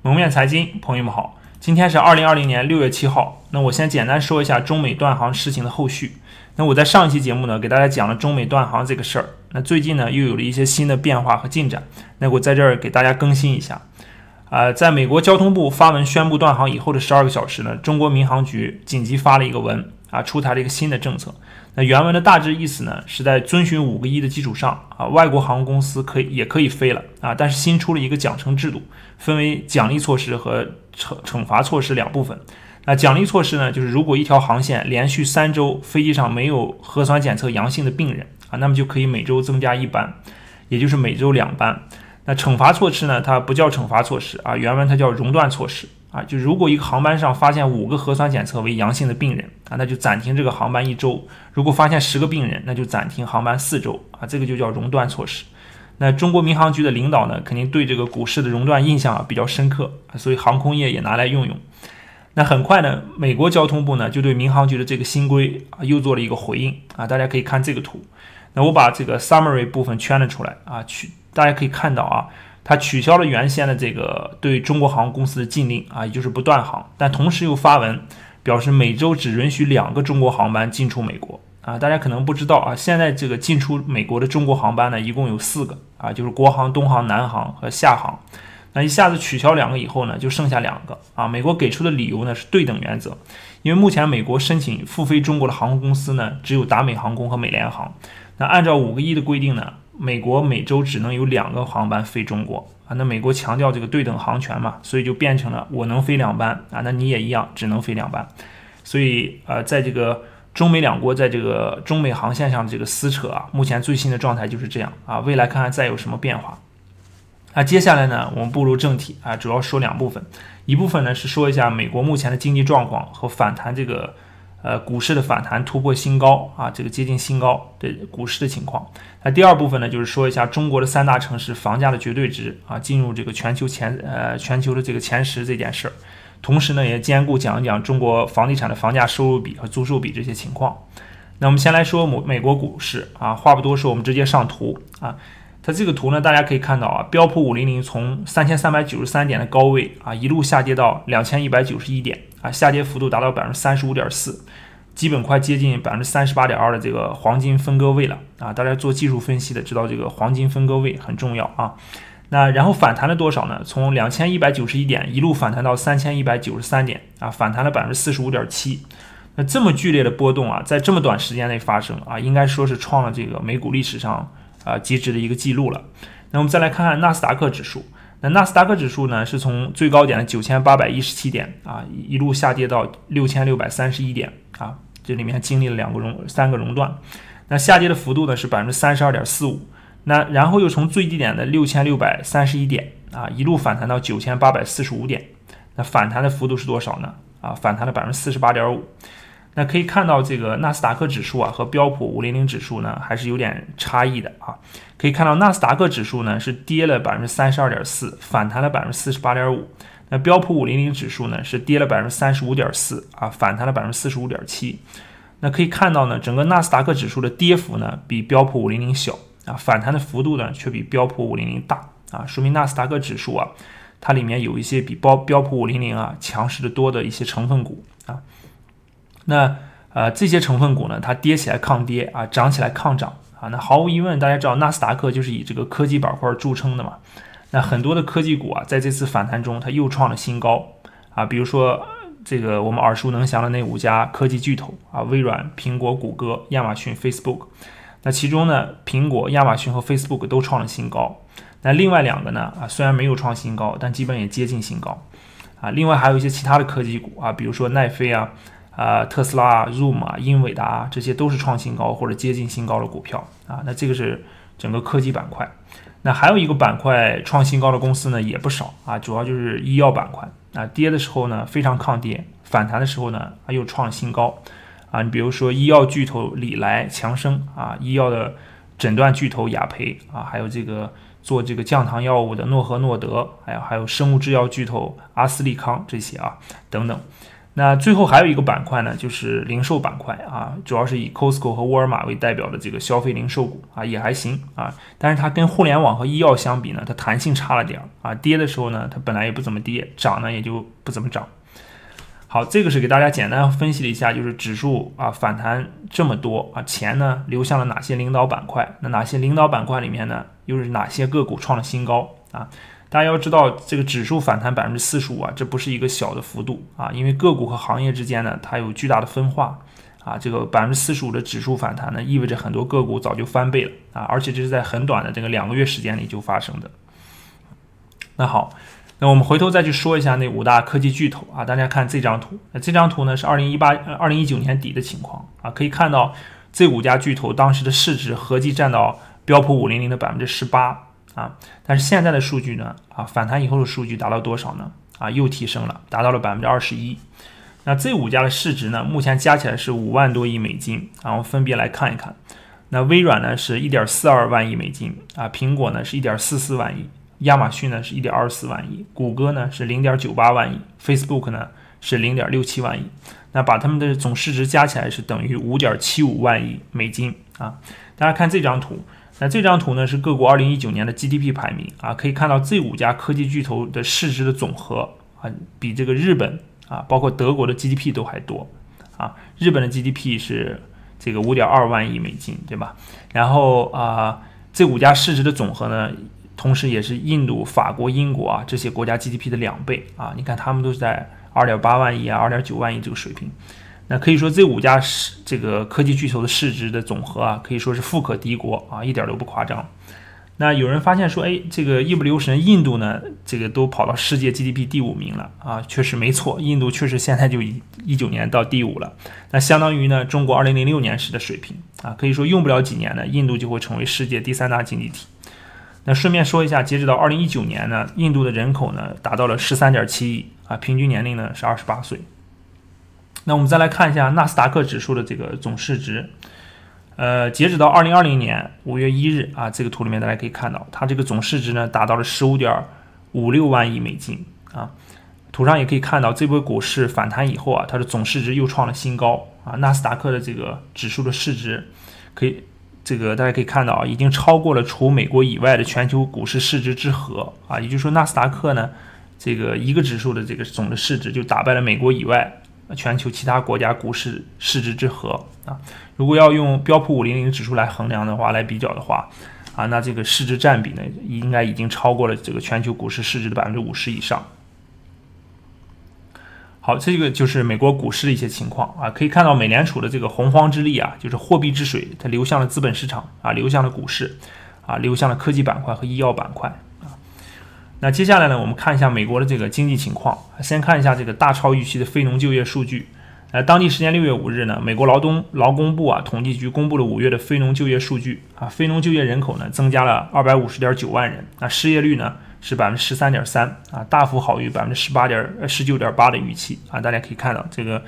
蒙面财经，朋友们好，今天是2020年6月7号。那我先简单说一下中美断航事情的后续。那我在上一期节目呢，给大家讲了中美断航这个事儿。那最近呢，又有了一些新的变化和进展。那我在这儿给大家更新一下。在美国交通部发文宣布断航以后的12个小时呢，中国民航局紧急发了一个文出台了一个新的政策。那原文的大致意思呢，是在遵循5个一的基础上外国航空公司也可以飞了但是新出了一个奖惩制度，分为奖励措施和惩罚措施两部分。那奖励措施呢，就是如果一条航线连续3周飞机上没有核酸检测阳性的病人那么就可以每周增加1班，也就是每周2班。那惩罚措施呢，它不叫惩罚措施原文它叫熔断措施就如果一个航班上发现5个核酸检测为阳性的病人那就暂停这个航班1周；如果发现10个病人，那就暂停航班4周这个就叫熔断措施。那中国民航局的领导呢，肯定对这个股市的熔断印象比较深刻所以航空业也拿来用用。那很快呢，美国交通部呢就对民航局的这个新规又做了一个回应大家可以看这个图。那我把这个 summary 部分圈了出来大家可以看到它取消了原先的这个对中国航空公司的禁令也就是不断航，但同时又发文表示每周只允许2个中国航班进出美国大家可能不知道现在这个进出美国的中国航班呢，一共有4个就是国航、东航、南航和厦航。那一下子取消2个以后呢，就剩下2个美国给出的理由呢是对等原则，因为目前美国申请复飞中国的航空公司呢，只有达美航空和美联航。那按照5个一的规定呢，美国每周只能有2个航班飞中国那美国强调这个对等航权嘛，所以就变成了我能飞2班那你也一样只能飞2班。所以在这个中美两国在这个中美航线上的这个撕扯目前最新的状态就是这样未来看看再有什么变化。接下来呢，我们步入正题主要说2部分。一部分呢是说一下美国目前的经济状况和反弹这个股市的反弹突破新高这个接近新高的股市的情况。那第二部分呢，就是说一下中国的3大城市房价的绝对值进入这个全球的这个前10这件事儿。同时呢，也兼顾讲一讲中国房地产的房价收入比和租售比这些情况。那我们先来说美国股市话不多说，我们直接上图它这个图呢，大家可以看到标普500从3393点的高位一路下跌到2191点下跌幅度达到 35.4%， 基本快接近 38.2% 的这个黄金分割位了大家做技术分析的知道这个黄金分割位很重要那然后反弹了多少呢？从2191点一路反弹到3193点反弹了 45.7%。那这么剧烈的波动在这么短时间内发生应该说是创了这个美股历史上极值的一个记录了。那我们再来看看纳斯达克指数。那纳斯达克指数呢，是从最高点的9817点一路下跌到6631点这里面经历了3个熔断。那下跌的幅度呢是 32.45%。那然后又从最低点的6631点一路反弹到9845点。那反弹的幅度是多少呢？反弹了 48.5%。那可以看到这个纳斯达克指数和标普500指数呢还是有点差异的可以看到纳斯达克指数呢是跌了 32.4%， 反弹了 48.5%。那标普500指数呢是跌了 35.4%反弹了 45.7%。那可以看到呢，整个纳斯达克指数的跌幅呢比标普500小反弹的幅度呢却比标普500大说明纳斯达克指数它里面有一些比标普500强势的多的一些成分股那这些成分股呢，它跌起来抗跌涨起来抗涨那毫无疑问，大家知道纳斯达克就是以这个科技板块著称的嘛。那很多的科技股在这次反弹中它又创了新高比如说这个我们耳熟能详的那5家科技巨头微软、苹果、谷歌、亚马逊、Facebook。那其中呢，苹果、亚马逊和 Facebook 都创了新高。那另外2个呢虽然没有创新高，但基本也接近新高另外还有一些其他的科技股比如说奈飞特斯拉Zoom英伟达这些都是创新高或者接近新高的股票那这个是整个科技板块。那还有一个板块创新高的公司呢也不少主要就是医药板块跌的时候呢非常抗跌，反弹的时候呢又创了新高你比如说医药巨头礼来、强生医药的诊断巨头雅培还有这个做这个降糖药物的诺和诺德，还有生物制药巨头阿斯利康这些等等。那最后还有一个板块呢，就是零售板块啊，主要是以 Costco 和沃尔玛为代表的这个消费零售股啊，也还行啊。但是它跟互联网和医药相比呢，它弹性差了点啊，跌的时候呢，它本来也不怎么跌，涨呢也就不怎么涨。好，这个是给大家简单分析了一下，就是指数啊反弹这么多啊，钱呢流向了哪些领导板块？那哪些领导板块里面呢，又是哪些个股创了新高啊？大家要知道，这个指数反弹45%啊，这不是一个小的幅度啊，因为个股和行业之间呢，它有巨大的分化啊。这个45%的指数反弹呢，意味着很多个股早就翻倍了啊，而且这是在很短的这个2个月时间里就发生的。那好，那我们回头再去说一下那5大科技巨头啊，大家看这张图，这张图呢是2019年底的情况啊，可以看到这5家巨头当时的市值合计占到标普500的18%。啊，但是现在的数据呢，反弹以后的数据达到多少呢？又提升了，达到了21%。那这5家的市值呢，目前加起来是5万多亿美金啊。我们分别来看一看。那微软呢是1.42万亿美金啊，苹果呢是1.44万亿，亚马逊呢是1.24万亿，谷歌呢是0.98万亿 ，Facebook 呢是0.67万亿。那把它们的总市值加起来是等于5.75万亿美金啊。大家看这张图。那这张图呢是各国2019年的 GDP 排名啊，可以看到这5家科技巨头的市值的总和啊，比这个日本啊，包括德国的 GDP 都还多啊。日本的 GDP 是这个5.2万亿美金，对吧？然后这5家市值的总和呢，同时也是印度、法国、英国啊这些国家 GDP 的2倍啊。你看他们都是在2.8万亿啊、2.9万亿这个水平。那可以说这5家这个科技巨头的市值的总和啊，可以说是富可敌国啊，一点都不夸张。那有人发现说，这个一不留神，印度呢，这个都跑到世界 GDP 第5名了啊，确实没错，印度确实现在就19年到第5了，那相当于呢中国2006年时的水平啊，可以说用不了几年呢，印度就会成为世界第3大经济体。那顺便说一下，截止到2019年呢，印度的人口呢达到了13.7亿啊，平均年龄呢是28岁。那我们再来看一下纳斯达克指数的这个总市值，截止到2020年5月1日啊，这个图里面大家可以看到，它这个总市值呢达到了15.56万亿美金啊。图上也可以看到，这波股市反弹以后啊，它的总市值又创了新高啊。纳斯达克的这个指数的市值，大家可以看到啊，已经超过了除美国以外的全球股市市值之和啊。也就是说，纳斯达克呢，这个一个指数的这个总的市值就打败了美国以外全球其他国家股市市值之和啊。如果要用标普500指数来衡量的话，来比较的话啊，那这个市值占比呢，应该已经超过了这个全球股市市值的50%以上。好，这个就是美国股市的一些情况啊，可以看到美联储的这个洪荒之力啊，就是货币之水，它流向了资本市场啊，流向了股市啊，流向了科技板块和医药板块啊。那接下来呢，我们看一下美国的这个经济情况。先看一下这个大超预期的非农就业数据。当地时间6月5日呢，美国劳工部啊统计局公布了5月的非农就业数据啊，非农就业人口呢增加了250.9万人，那失业率呢是13.3%啊，大幅好于19.8%的预期啊。大家可以看到，这个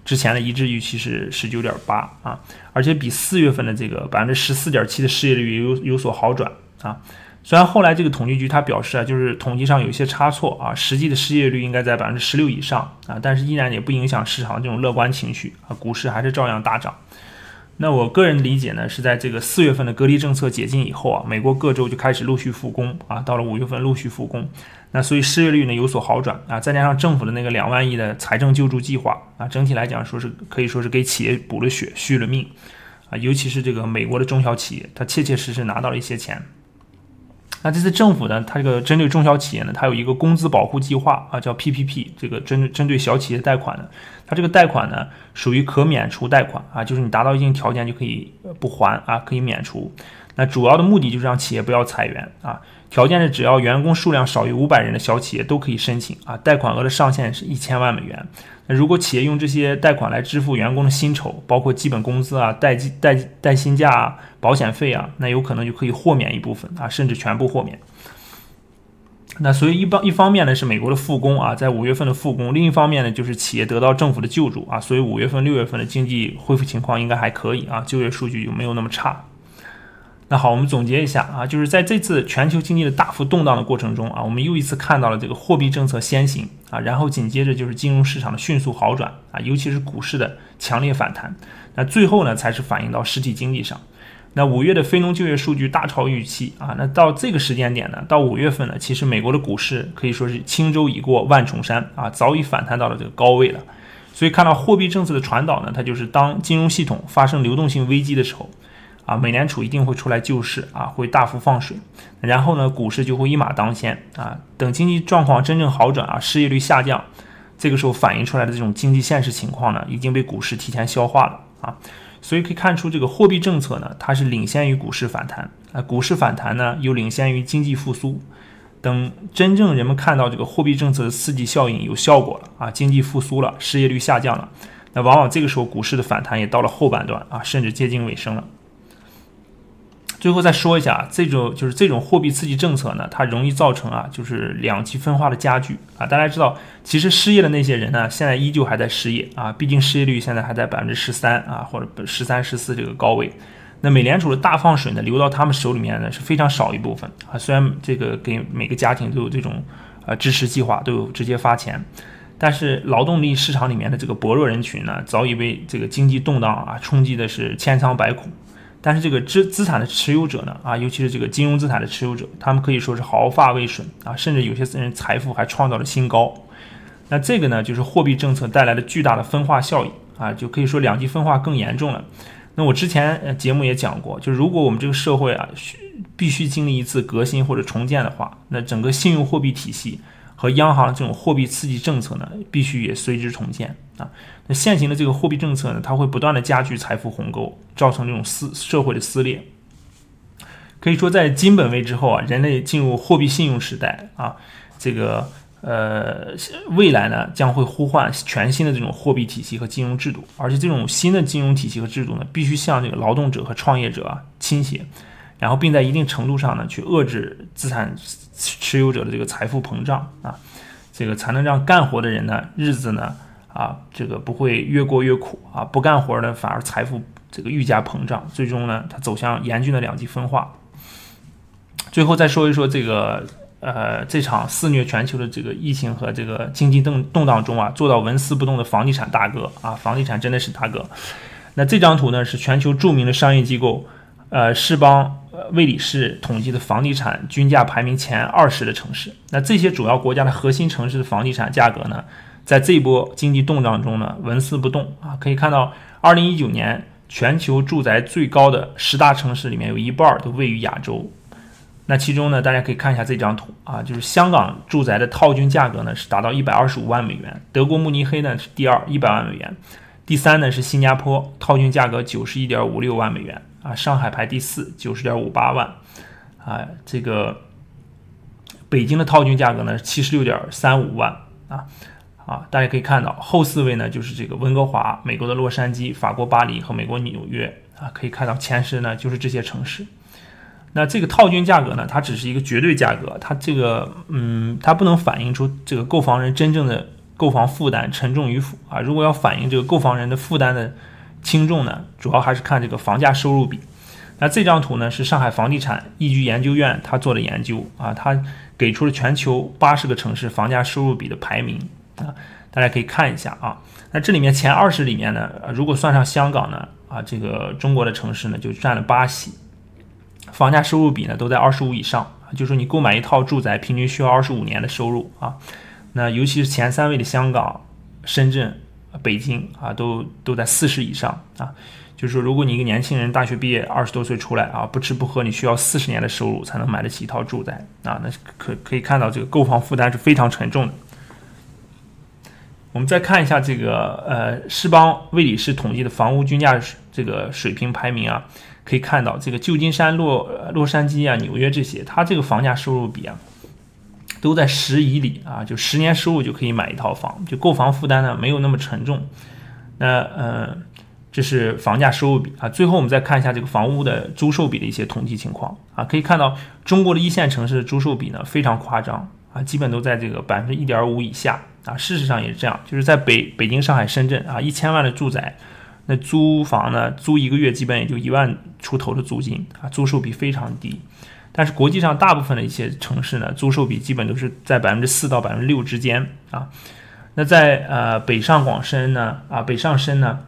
之前的一致预期是19.8%啊，而且比4月份的这个14.7%的失业率有所好转啊。虽然后来这个统计局他表示啊，就是统计上有些差错啊，实际的失业率应该在16%以上啊，但是依然也不影响市场这种乐观情绪啊，股市还是照样大涨。那我个人理解呢，是在这个4月份的隔离政策解禁以后啊，美国各州就开始陆续复工啊，到了5月份陆续复工，那所以失业率呢有所好转啊，再加上政府的那个2万亿的财政救助计划啊，整体来讲可以说是给企业补了血续了命啊，尤其是这个美国的中小企业，它切切实实拿到了一些钱。那这次政府呢，它这个针对中小企业呢，它有一个工资保护计划啊，叫 PPP， 这个针对小企业贷款的，它这个贷款呢属于可免除贷款啊，就是你达到一定条件就可以不还啊，可以免除。那主要的目的就是让企业不要裁员啊，条件是只要员工数量少于500人的小企业都可以申请啊，贷款额的上限是1000万美元。那如果企业用这些贷款来支付员工的薪酬，包括基本工资啊、带薪假啊、保险费啊，那有可能就可以豁免一部分啊，甚至全部豁免。那所以一方面呢是美国的复工啊，在5月份的复工，另一方面呢就是企业得到政府的救助啊，所以5月份、6月份的经济恢复情况应该还可以啊，就业数据就没有那么差。那好，我们总结一下啊，就是在这次全球经济的大幅动荡的过程中啊，我们又一次看到了这个货币政策先行啊，然后紧接着就是金融市场的迅速好转啊，尤其是股市的强烈反弹。那最后呢，才是反映到实体经济上。那5月的非农就业数据大超预期啊，那到这个时间点呢，到5月份呢，其实美国的股市可以说是轻舟已过万重山啊，早已反弹到了这个高位了。所以看到货币政策的传导呢，它就是当金融系统发生流动性危机的时候啊，美联储一定会出来救市啊，会大幅放水，然后呢，股市就会一马当先啊。等经济状况真正好转啊，失业率下降，这个时候反映出来的这种经济现实情况呢，已经被股市提前消化了啊。所以可以看出，这个货币政策呢，它是领先于股市反弹啊，股市反弹呢又领先于经济复苏。等真正人们看到这个货币政策的刺激效应有效果了啊，经济复苏了，失业率下降了，那往往这个时候股市的反弹也到了后半段啊，甚至接近尾声了。最后再说一下，这种货币刺激政策呢，它容易造成啊，就是两极分化的加剧啊。大家知道，其实失业的那些人呢，现在依旧还在失业啊，毕竟失业率现在还在13%啊，或者13、14这个高位。那美联储的大放水呢，流到他们手里面呢是非常少一部分啊。虽然这个给每个家庭都有这种支持计划，都有直接发钱，但是劳动力市场里面的这个薄弱人群呢，早已被这个经济动荡啊冲击的是千疮百孔。但是这个资产的持有者呢，啊，尤其是这个金融资产的持有者，他们可以说是毫发未损啊，甚至有些人财富还创造了新高。那这个呢，就是货币政策带来的巨大的分化效应啊，就可以说两极分化更严重了。那我之前节目也讲过，就如果我们这个社会啊必须经历一次革新或者重建的话，那整个信用货币体系和央行这种货币刺激政策呢，必须也随之重建啊。那现行的这个货币政策呢，它会不断的加剧财富鸿沟，造成这种社会的撕裂。可以说，在金本位之后啊，人类进入货币信用时代啊，这个未来呢将会呼唤全新的这种货币体系和金融制度，而且这种新的金融体系和制度呢，必须向这个劳动者和创业者啊倾斜，然后并在一定程度上呢去遏制资产持有者的这个财富膨胀啊，这个才能让干活的人呢日子呢这个不会越过越苦啊，不干活呢反而财富这个愈加膨胀，最终呢它走向严峻的两极分化。最后再说一说这个这场肆虐全球的这个疫情和这个经济动荡中啊，做到纹丝不动的房地产大哥啊，房地产真的是大哥。那这张图呢是全球著名的商业机构世邦魏理仕统计的房地产均价排名前20的城市。那这些主要国家的核心城市的房地产价格呢，在这一波经济动荡中呢纹丝不动啊。可以看到2019年全球住宅最高的10大城市里面有一半都位于亚洲。那其中呢，大家可以看一下这张图啊，就是香港住宅的套均价格呢是达到125万美元，德国慕尼黑呢是第2，100万美元，第3呢是新加坡，套均价格91.56万美元啊，上海排第4，90.58万啊，这个北京的套均价格呢是76.35万大家可以看到后4位呢就是这个温哥华、美国的洛杉矶、法国巴黎和美国纽约啊，可以看到前10呢就是这些城市。那这个套均价格呢，它只是一个绝对价格，它这个它不能反映出这个购房人真正的购房负担沉重与否啊。如果要反映这个购房人的负担的轻重呢，主要还是看这个房价收入比。那这张图呢是上海房地产易居研究院他做的研究啊，他给出了全球80个城市房价收入比的排名啊，大家可以看一下啊。那这里面前20里面呢，如果算上香港呢这个中国的城市呢就占了8席。房价收入比呢都在25以上，就是说你购买一套住宅平均需要25年的收入啊。那尤其是前3位的香港、深圳、北京都在40以上啊。就是说，如果你一个年轻人大学毕业20多岁出来不吃不喝，你需要40年的收入才能买得起一套住宅啊。那可以看到这个购房负担是非常沉重的。我们再看一下这个世邦魏理仕统计的房屋均价这个水平排名啊。可以看到这个旧金山、洛杉矶纽约这些，它这个房价收入比都在10以里啊，就10年收入就可以买一套房，就购房负担呢没有那么沉重。那这是房价收入比啊。最后我们再看一下这个房屋的租售比的一些统计情况啊，可以看到中国的1线城市的租售比呢非常夸张啊，基本都在这个1.5%以下啊。事实上也是这样，就是在北京、上海、深圳1000万的住宅。那租房呢，租1个月基本也就1万出头的租金啊，租售比非常低。但是国际上大部分的一些城市呢，租售比基本都是在4%到6%之间啊。那在北上广深呢，北上深呢，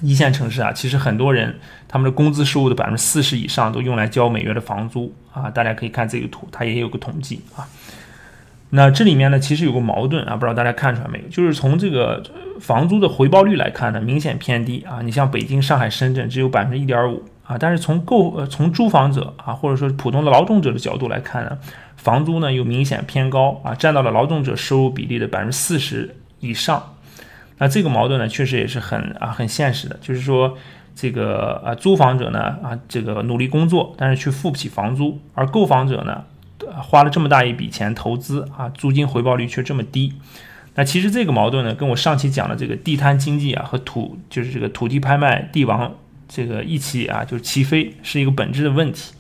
一线城市啊，其实很多人他们的工资收入的40%以上都用来交每月的房租啊。大家可以看这个图，它也有个统计啊。那这里面呢，其实有个矛盾啊，不知道大家看出来没有？就是从这个房租的回报率来看呢，明显偏低啊。你像北京、上海、深圳只有1.5%啊，但是从租房者啊，或者说普通的劳动者的角度来看呢，房租呢又明显偏高啊，占到了劳动者收入比例的40%以上。那这个矛盾呢，确实也是很现实的，就是说这个租房者呢这个努力工作，但是却付不起房租，而购房者呢花了这么大一笔钱投资啊，租金回报率却这么低。那其实这个矛盾呢，跟我上期讲的这个地摊经济啊和就是这个土地拍卖地王这个一起啊就是齐飞，是一个本质的问题。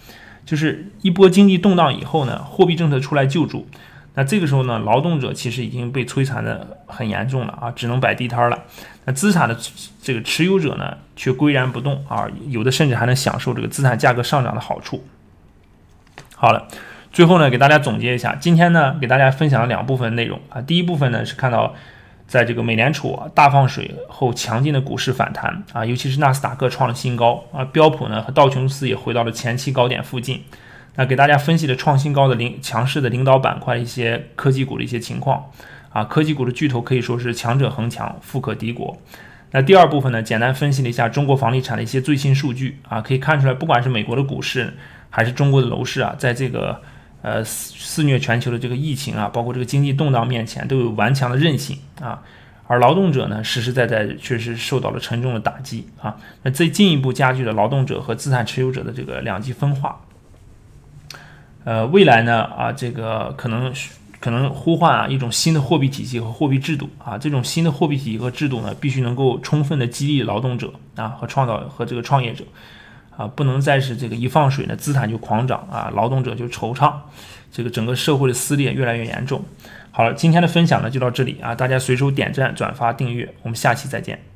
就是一波经济动荡以后呢，货币政策出来救助，那这个时候呢，劳动者其实已经被摧残的很严重了啊，只能摆地摊了。那资产的这个持有者呢，却岿然不动啊，有的甚至还能享受这个资产价格上涨的好处。好了，最后呢，给大家总结一下，今天呢，给大家分享了2部分内容啊。第一部分呢是看到，在这个美联储大放水后强劲的股市反弹啊，尤其是纳斯达克创了新高啊，标普呢和道琼斯也回到了前期高点附近。那给大家分析了创新高的强势的领导板块一些科技股的一些情况啊，科技股的巨头可以说是强者恒强，富可敌国。那第二部分呢，简单分析了一下中国房地产的一些最新数据啊，可以看出来，不管是美国的股市还是中国的楼市啊，在这个肆虐全球的这个疫情啊，包括这个经济动荡面前，都有顽强的韧性啊。而劳动者呢，实实在在确实受到了沉重的打击啊，那这进一步加剧了劳动者和资产持有者的这个两极分化。未来呢这个可能呼唤一种新的货币体系和货币制度啊，这种新的货币体系和制度呢，必须能够充分的激励劳动者和这个创业者啊，不能再是这个一放水呢，资产就狂涨啊，劳动者就惆怅，这个整个社会的撕裂越来越严重。好了，今天的分享呢就到这里啊，大家随手点赞、转发、订阅，我们下期再见。